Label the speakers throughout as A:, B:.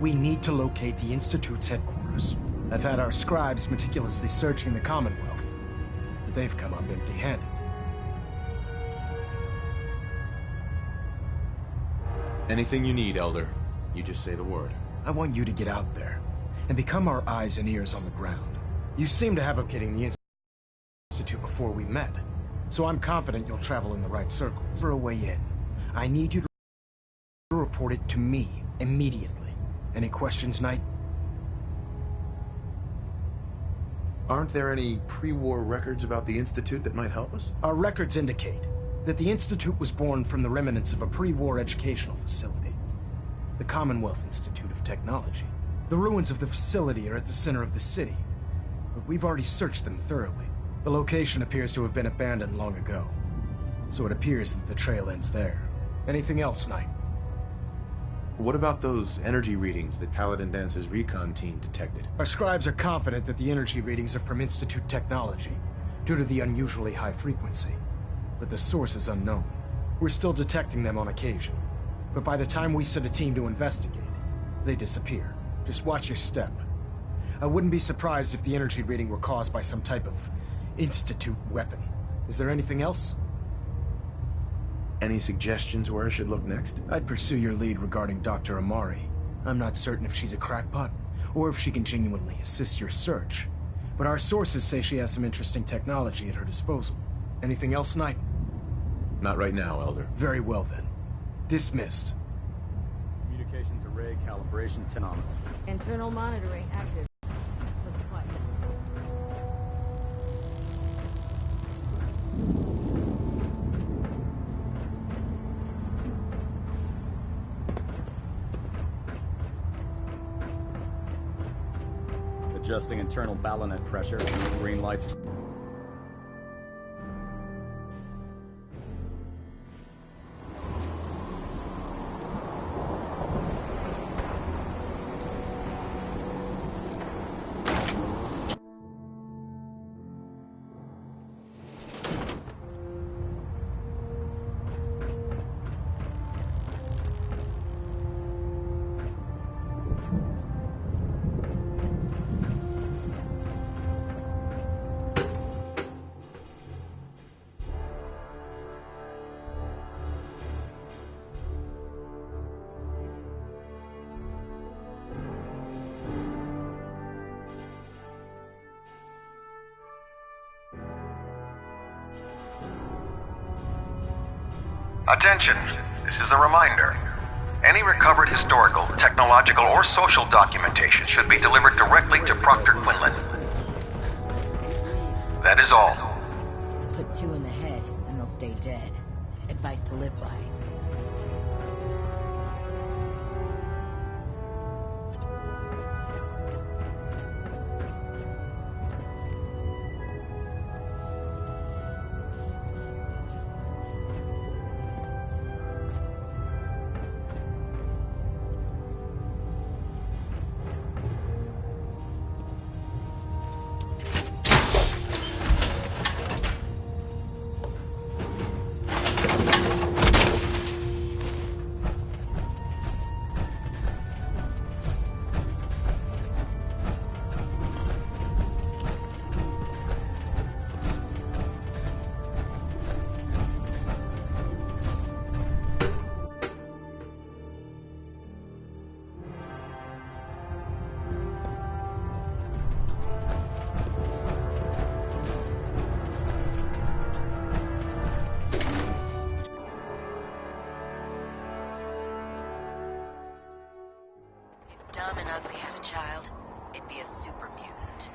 A: We need to locate the Institute's headquarters. I've had our scribes meticulously searching the Commonwealth, but they've come up empty-handed.
B: Anything you need, Elder. You just say the word.
A: I want you to get out there and become our eyes and ears on the ground. You seem to have a hitting the Institute before we met, so I'm confident you'll travel in the right circles. For a way in, I need you to report it to me immediately. Any questions, Knight?
B: Aren't there any pre-war records about the Institute that might help us?
A: Our records indicate that the Institute was born from the remnants of a pre-war educational facility, the Commonwealth Institute of Technology. The ruins of the facility are at the center of the city, but we've already searched them thoroughly. The location appears to have been abandoned long ago, so it appears that the trail ends there. Anything else, Knight?
B: What about those energy readings that Paladin Dance's recon team detected?
A: Our scribes are confident that the energy readings are from Institute technology, due to the unusually high frequency. But the source is unknown. We're still detecting them on occasion, but by the time we send a team to investigate, they disappear. Just watch your step. I wouldn't be surprised if the energy reading were caused by some type of Institute weapon. Is there anything else?
B: Any suggestions where I should look next?
A: I'd pursue your lead regarding Dr. Amari. I'm not certain if she's a crackpot, or if she can genuinely assist your search. But our sources say she has some interesting technology at her disposal. Anything else, Knight?
B: Not right now, Elder.
A: Very well then. Dismissed.
C: Communications array calibration 10 on.
D: Internal monitoring active. Looks quiet.
C: Adjusting internal ballonet pressure. Green lights.
E: Attention, this is a reminder. Any recovered historical, technological, or social documentation should be delivered directly to Proctor Quinlan. That is all.
D: Put 2 in the head, and they'll stay dead. Advice to live by.
F: Dumb and Ugly had a child, it'd be a super mutant.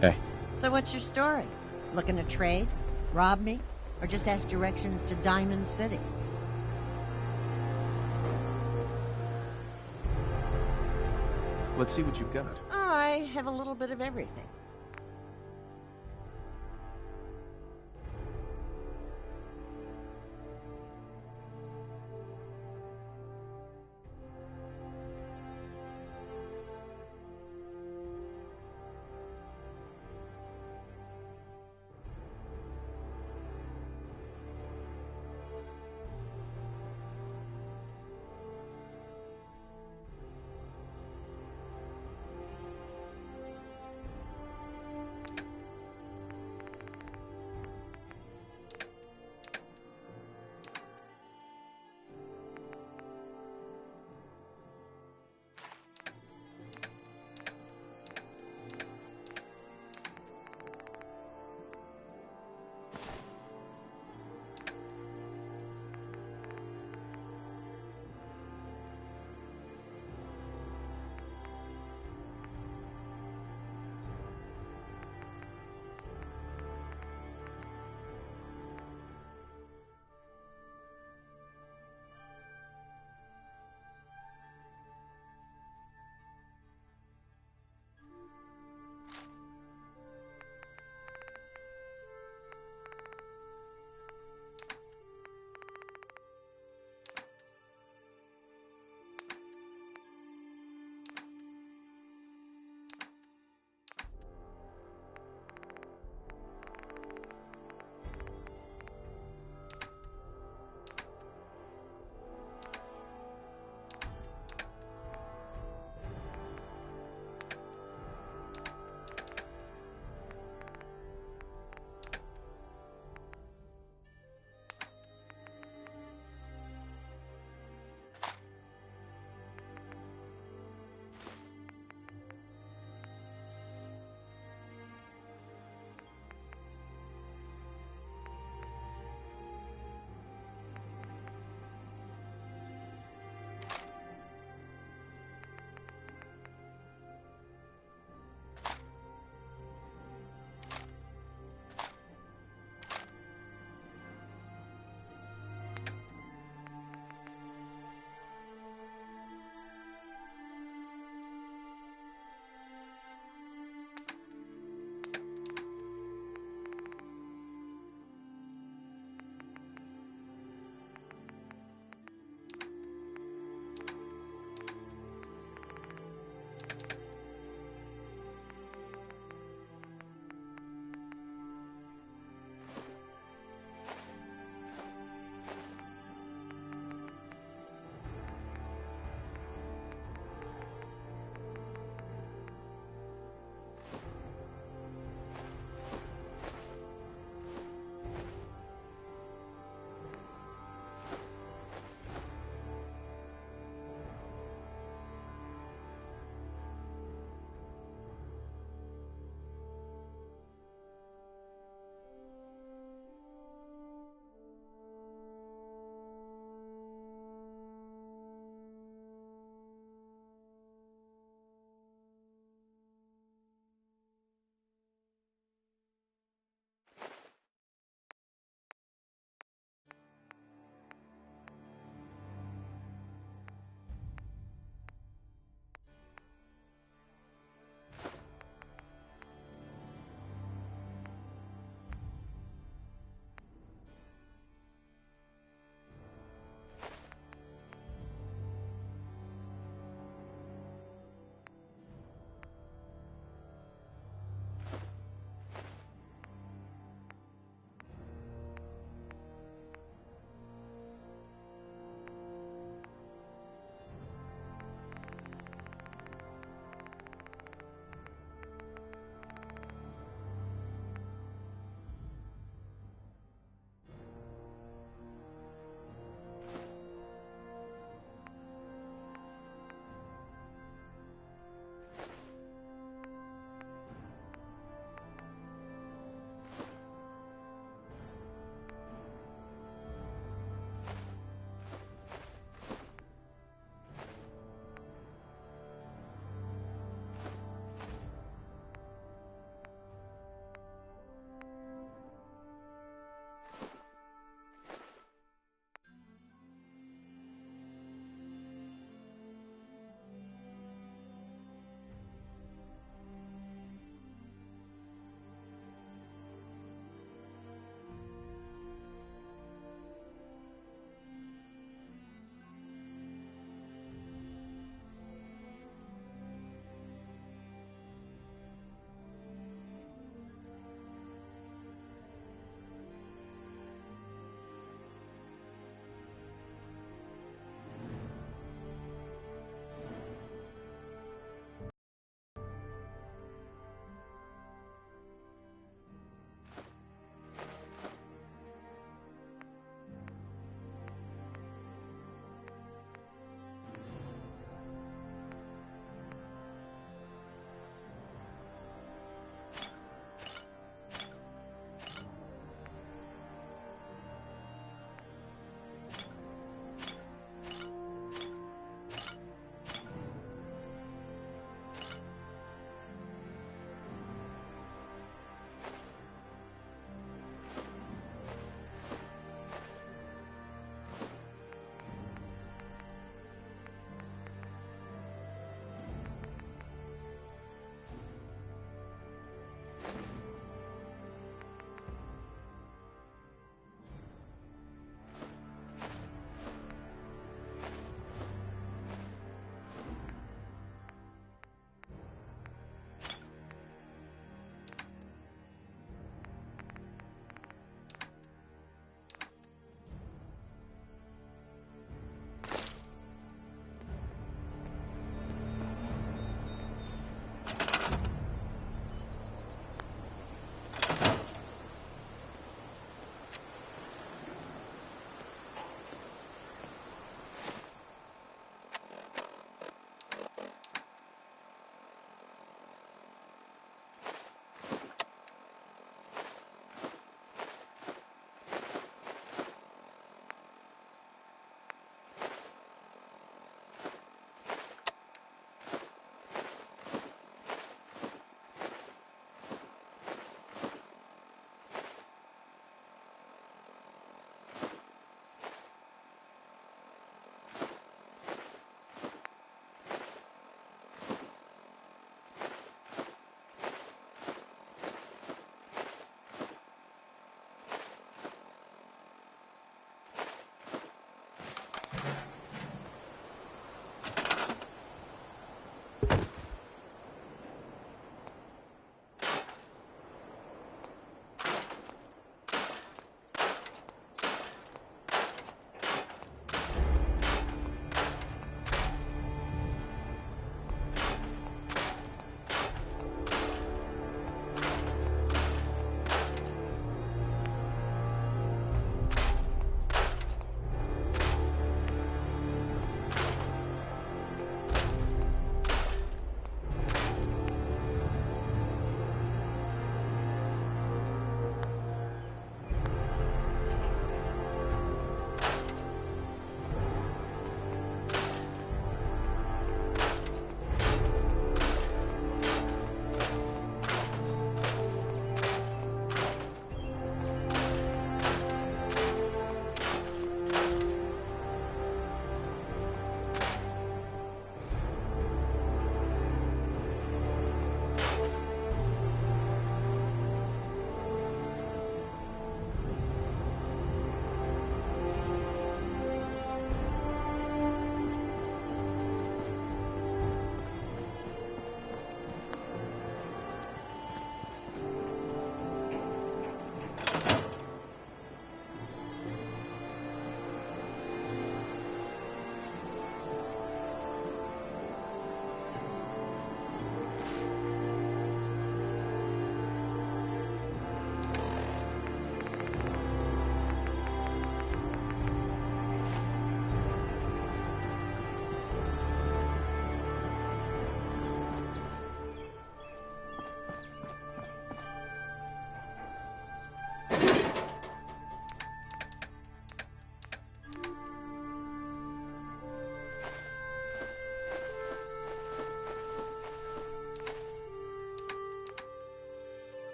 B: Hey.
G: So what's your story? Looking to trade? Rob me? Or just ask directions to Diamond City?
B: Let's see what you've got.
G: I have a little bit of everything.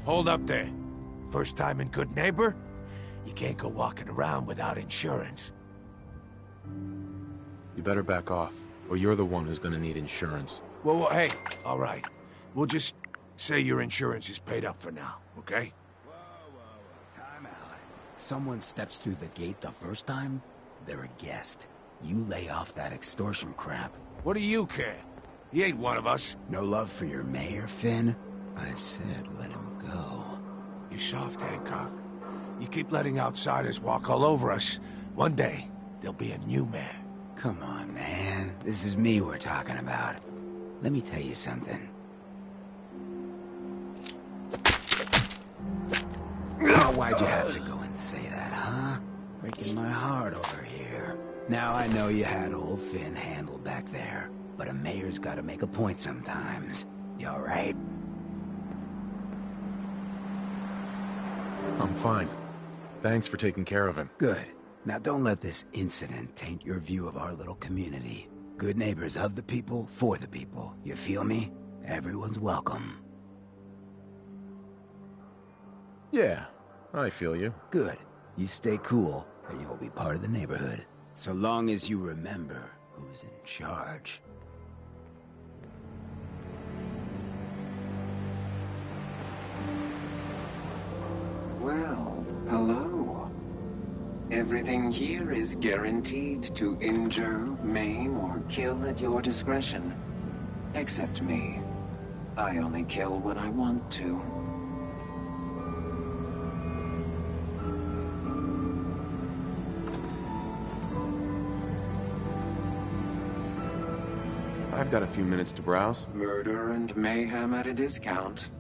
H: Hold up there. First time in Good Neighbor? You can't go walking around without insurance.
B: You better back off, or you're the one who's gonna need insurance.
H: Well, hey, all right. We'll just say your insurance is paid up for now, okay?
I: Time out. Someone steps through the gate the first time, they're a guest. You lay off that extortion crap.
H: What do you care? He ain't one of us.
I: No love for your mayor, Finn? I said let him go.
H: You soft, Hancock. You keep letting outsiders walk all over us. One day, there'll be a new mayor.
I: Come on, man. This is me we're talking about. Let me tell you something. Now, why'd you have to go and say that, huh? Breaking my heart over here. Now I know you had old Finn handled back there, but a mayor's gotta make a point sometimes. You alright?
B: I'm fine. Thanks for taking care of him.
I: Good. Now don't let this incident taint your view of our little community. Good neighbors of the people, for the people. You feel me? Everyone's welcome.
B: Yeah, I feel you.
I: Good. You stay cool, and you'll be part of the neighborhood. So long as you remember who's in charge.
J: Well, hello. Everything here is guaranteed to injure, maim, or kill at your discretion. Except me. I only kill when I want to.
B: I've got a few minutes to browse.
J: Murder and mayhem at a discount.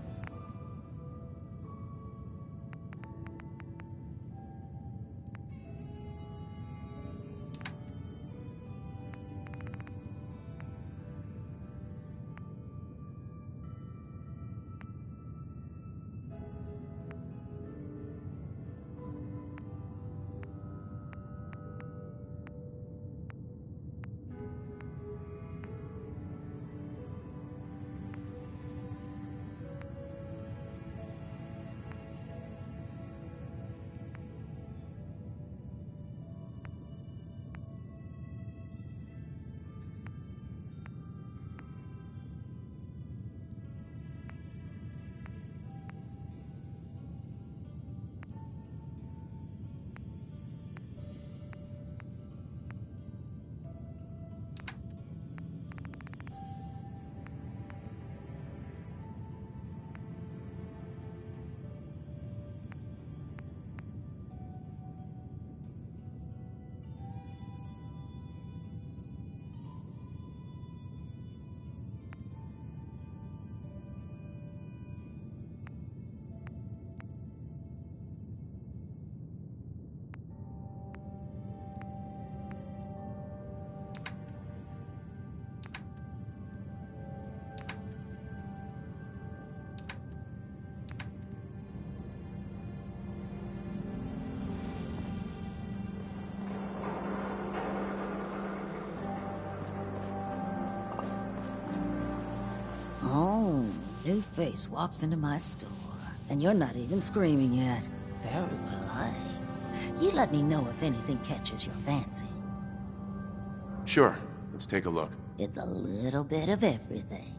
D: Oh, new face walks into my store, and you're not even screaming yet. Very polite. You let me know if anything catches your fancy.
B: Sure, let's take a look.
D: It's a little bit of everything.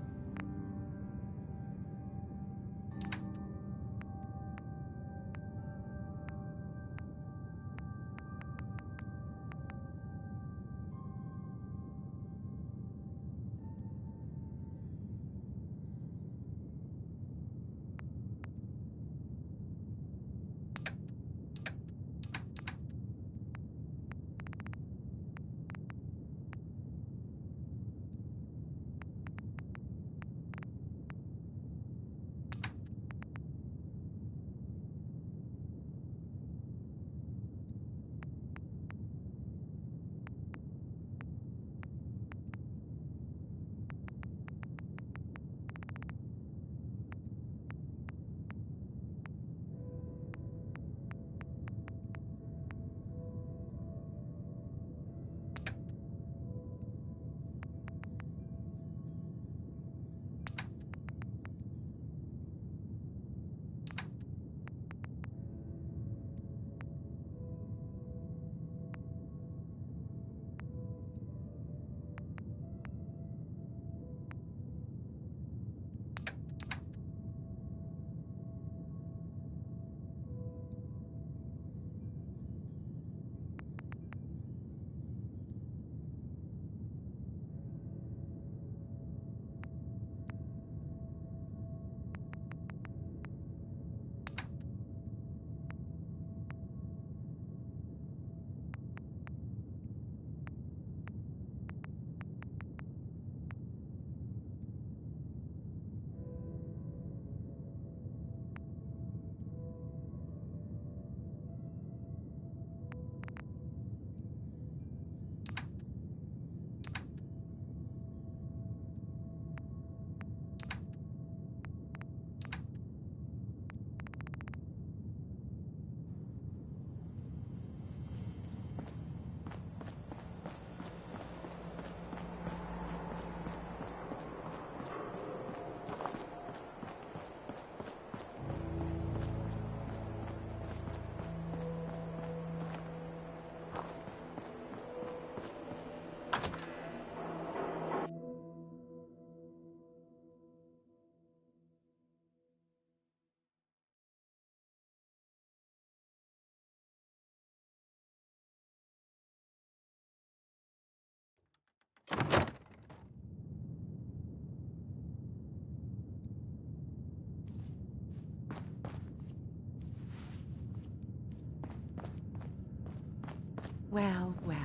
G: Well, well,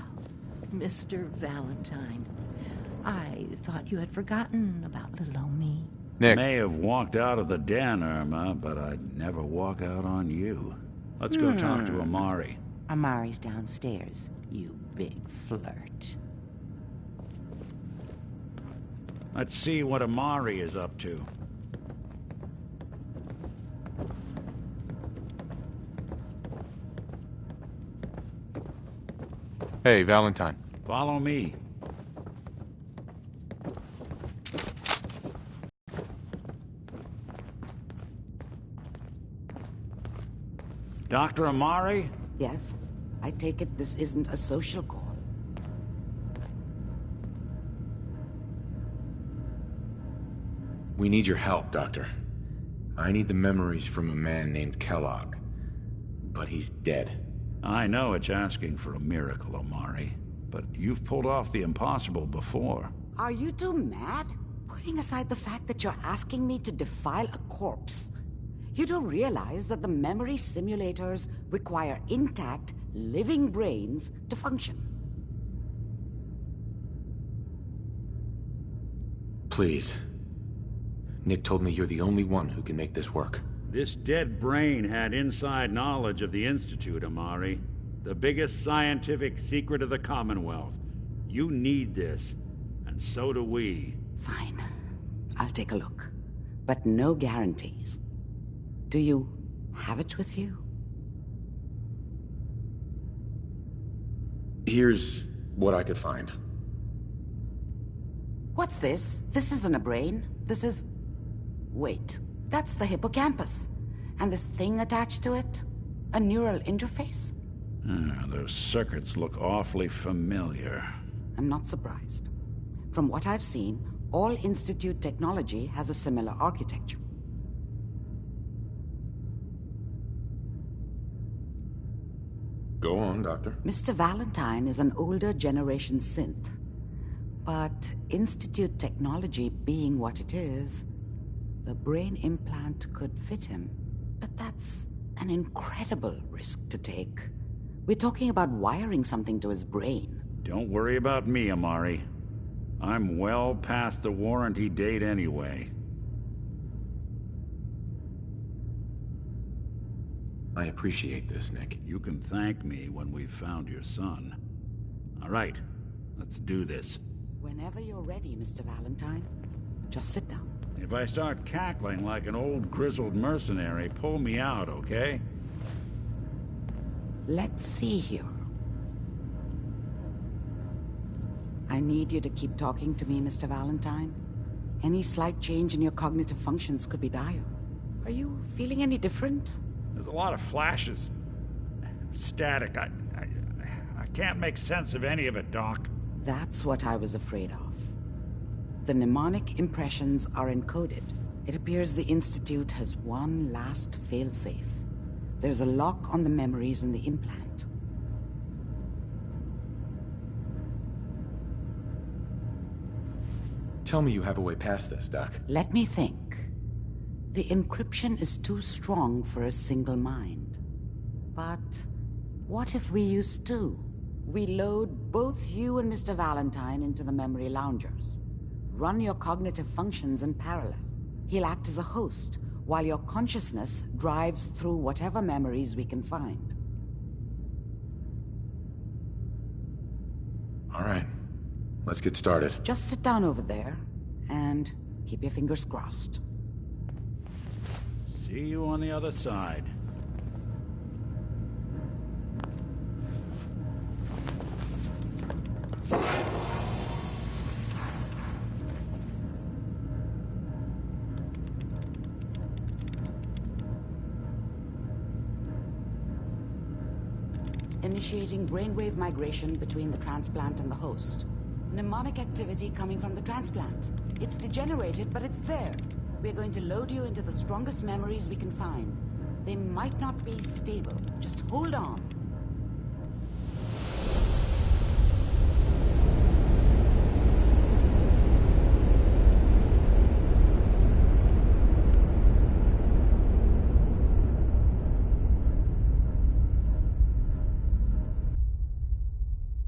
G: Mr. Valentine. I thought you had forgotten about little old me.
B: Nick.
K: May have walked out of the den, Irma, but I'd never walk out on you. Let's go talk to Amari.
G: Amari's downstairs, you big flirt.
K: Let's see what Amari is up to.
B: Hey, Valentine.
K: Follow me. Dr. Amari?
L: Yes? I take it this isn't a social call.
B: We need your help, Doctor. I need the memories from a man named Kellogg. But he's dead.
K: I know it's asking for a miracle, Amari, but you've pulled off the impossible before.
L: Are you two mad? Putting aside the fact that you're asking me to defile a corpse, you do realize that the memory simulators require intact, living brains to function.
B: Please. Nick told me you're the only one who can make this work.
K: This dead brain had inside knowledge of the Institute, Amari. The biggest scientific secret of the Commonwealth. You need this, and so do we.
L: Fine. I'll take a look. But no guarantees. Do you have it with you?
B: Here's what I could find.
L: What's this? This isn't a brain. This is... Wait. That's the hippocampus. And this thing attached to it? A neural interface?
K: Those circuits look awfully familiar.
L: I'm not surprised. From what I've seen, all Institute technology has a similar architecture.
B: Go on, Doctor.
L: Mr. Valentine is an older generation synth. But Institute technology being what it is, the brain implant could fit him. But that's an incredible risk to take. We're talking about wiring something to his brain.
K: Don't worry about me, Amari. I'm well past the warranty date anyway.
B: I appreciate this, Nick.
K: You can thank me when we've found your son. All right, let's do this.
L: Whenever you're ready, Mr. Valentine. Just sit down.
K: If I start cackling like an old grizzled mercenary, pull me out, okay?
L: Let's see here. I need you to keep talking to me, Mr. Valentine. Any slight change in your cognitive functions could be dire. Are you feeling any different?
K: There's a lot of flashes. Static. I can't make sense of any of it, Doc.
L: That's what I was afraid of. The mnemonic impressions are encoded. It appears the Institute has one last failsafe. There's a lock on the memories in the implant.
B: Tell me you have a way past this, Doc.
L: Let me think. The encryption is too strong for a single mind. But what if we use two? We load both you and Mr. Valentine into the memory loungers. Run your cognitive functions in parallel. He'll act as a host, while your consciousness drives through whatever memories we can find.
B: All right. Let's get started.
L: Just sit down over there, and keep your fingers crossed.
K: See you on the other side.
L: Initiating brainwave migration between the transplant and the host. Mnemonic activity coming from the transplant. It's degenerated, but it's there. We're going to load you into the strongest memories we can find. They might not be stable. Just hold on.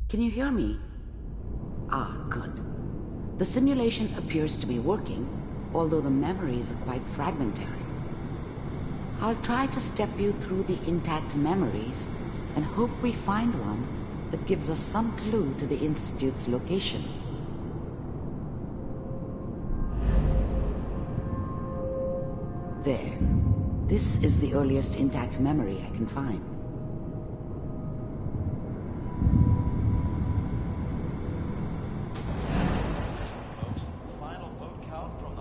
L: Can you hear me? Ah, good. The simulation appears to be working, although the memories are quite fragmentary. I'll try to step you through the intact memories and hope we find one that gives us some clue to the Institute's location. There. This is the earliest intact memory I can find.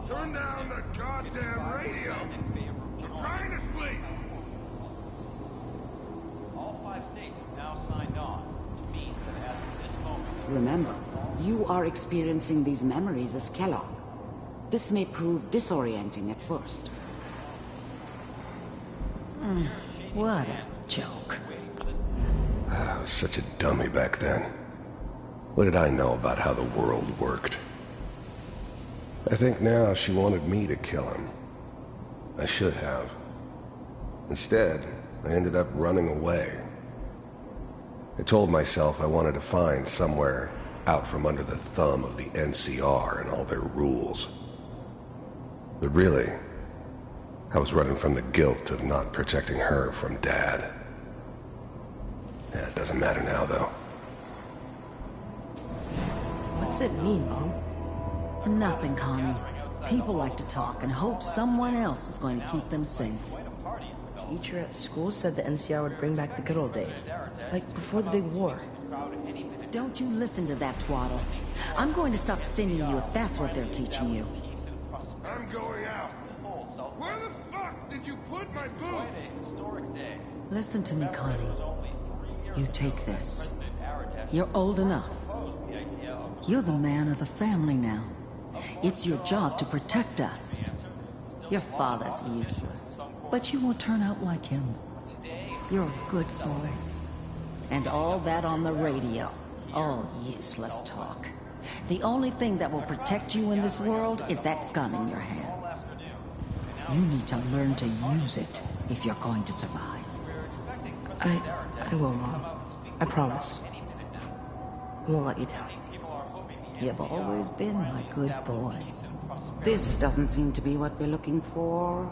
H: Turn down the goddamn radio! I'm trying to sleep!
M: All 5 states have now signed on, which means that as of this moment...
L: Remember, you are experiencing these memories as Kellogg. This may prove disorienting at first.
D: What a joke.
N: I was such a dummy back then. What did I know about how the world worked? I think now she wanted me to kill him. I should have. Instead, I ended up running away. I told myself I wanted to find somewhere out from under the thumb of the NCR and all their rules. But really, I was running from the guilt of not protecting her from Dad. Yeah, it doesn't matter now, though.
O: What's it mean, Mom?
D: Nothing, Connie. People like to talk and hope someone else is going to keep them safe.
O: Teacher at school said the NCR would bring back the good old days. Like before the big war.
D: Don't you listen to that twaddle. I'm going to stop sending you if that's what they're teaching you.
H: I'm going out. Where the fuck did you put my boots?
D: Listen to me, Connie. You take this. You're old enough. You're the man of the family now. It's your job to protect us. Your father's useless, but you won't turn out like him. You're a good boy. And all that on the radio, all useless talk. The only thing that will protect you in this world is that gun in your hands. You need to learn to use it if you're going to survive.
O: I will, Mom. I promise. I won't let you down.
D: You've always been my good boy.
L: This doesn't seem to be what we're looking for.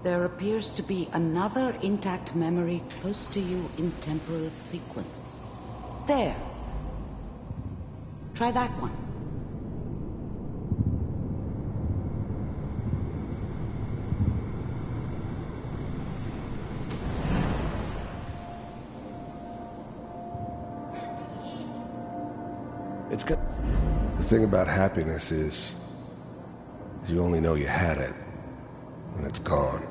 L: There appears to be another intact memory close to you in temporal sequence. There. Try that one.
N: It's good. The thing about happiness is you only know you had it when it's gone.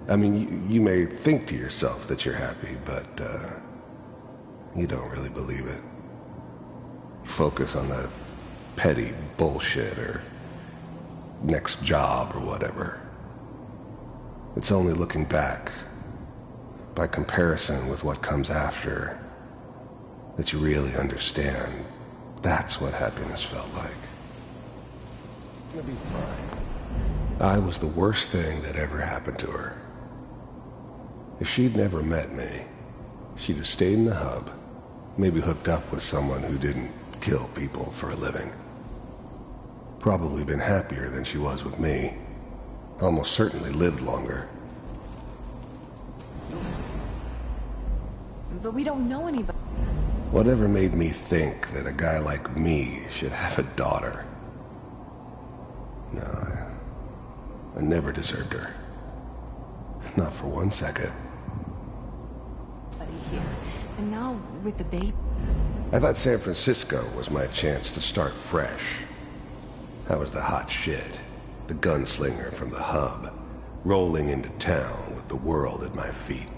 N: I mean, you may think to yourself that you're happy, but you don't really believe it. You focus on the petty bullshit or next job or whatever. It's only looking back, by comparison with what comes after, that you really understand. That's what happiness felt like. It'll be fine. I was the worst thing that ever happened to her. If she'd never met me, she'd have stayed in the hub, maybe hooked up with someone who didn't kill people for a living. Probably been happier than she was with me. Almost certainly lived longer.
F: But we don't know anybody.
N: Whatever made me think that a guy like me should have a daughter? No, I never deserved her. Not for 1 second.
F: Here. And now with the baby.
N: I thought San Francisco was my chance to start fresh. I was the hot shit, the gunslinger from the hub, rolling into town with the world at my feet.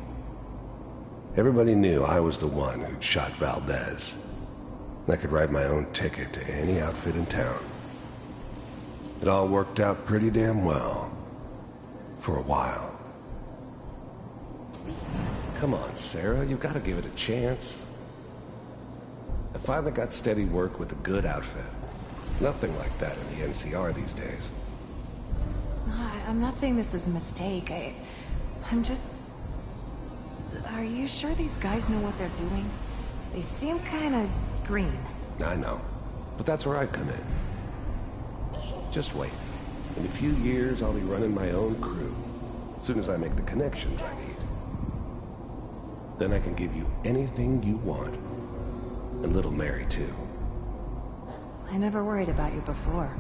N: Everybody knew I was the one who'd shot Valdez. I could write my own ticket to any outfit in town. It all worked out pretty damn well. For a while. Come on, Sarah, you've got to give it a chance. I finally got steady work with a good outfit. Nothing like that in the NCR these days.
F: I'm not saying this was a mistake. I'm just... Are you sure these guys know what they're doing? They seem kinda green.
N: I know. But that's where I come in. Just wait. In a few years, I'll be running my own crew. As soon as I make the connections I need. Then I can give you anything you want. And little Mary, too.
F: I never worried about you before.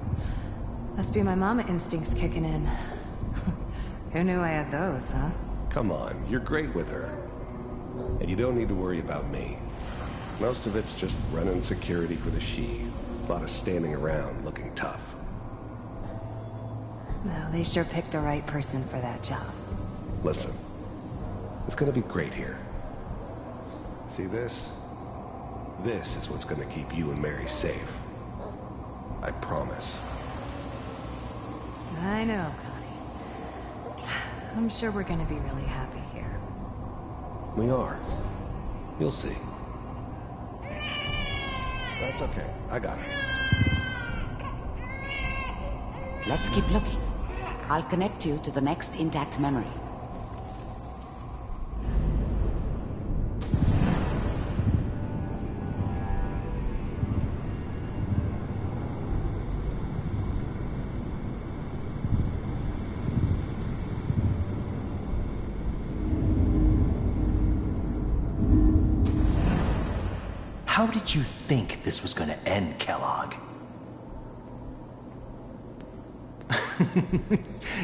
F: Must be my mama instincts kicking in. Who knew I had those, huh?
N: Come on, you're great with her. And you don't need to worry about me. Most of it's just running security for the she. A lot of standing around looking tough.
F: Well, they sure picked the right person for that job.
N: Listen, it's gonna be great here. See this? This is what's gonna keep you and Mary safe. I promise.
F: I know, Connie. I'm sure we're gonna be really happy here.
N: We are. You'll see. That's okay. I got it.
L: Let's keep looking. I'll connect you to the next intact memory.
P: How did you think this was gonna end, Kellogg?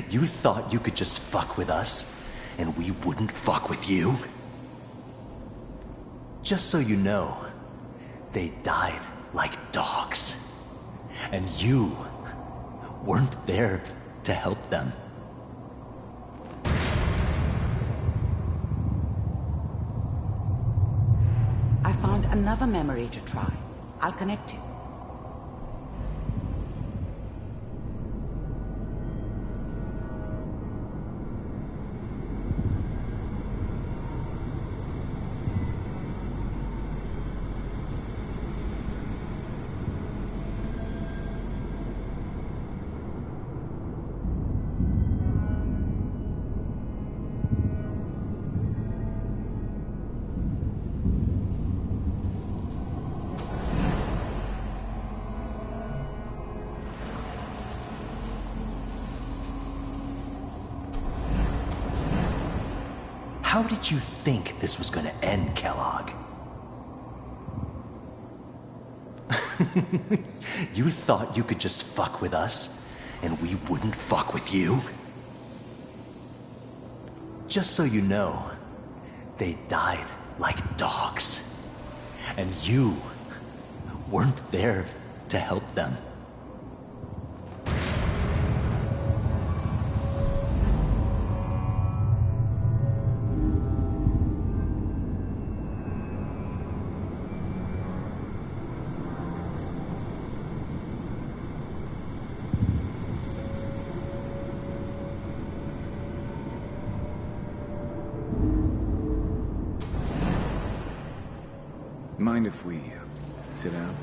P: You thought you could just fuck with us, and we wouldn't fuck with you? Just so you know, they died like dogs. And you weren't there to help them.
L: I found another memory to try. I'll connect you.
P: How did you think this was gonna end, Kellogg? You thought you could just fuck with us, and we wouldn't fuck with you? Just so you know, they died like dogs. And you weren't there to help them.
B: Mind if we sit down?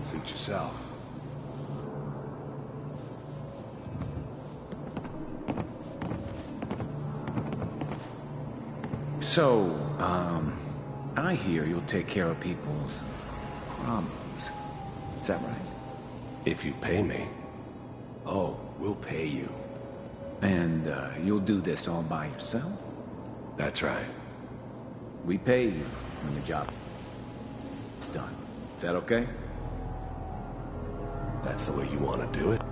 N: Suit yourself.
B: So, I hear you'll take care of people's problems. Is that right?
N: If you pay me.
B: Oh, we'll pay you. And you'll do this all by yourself?
N: That's right.
B: We pay you when the job is done. Is that okay?
N: That's the way you want to do it?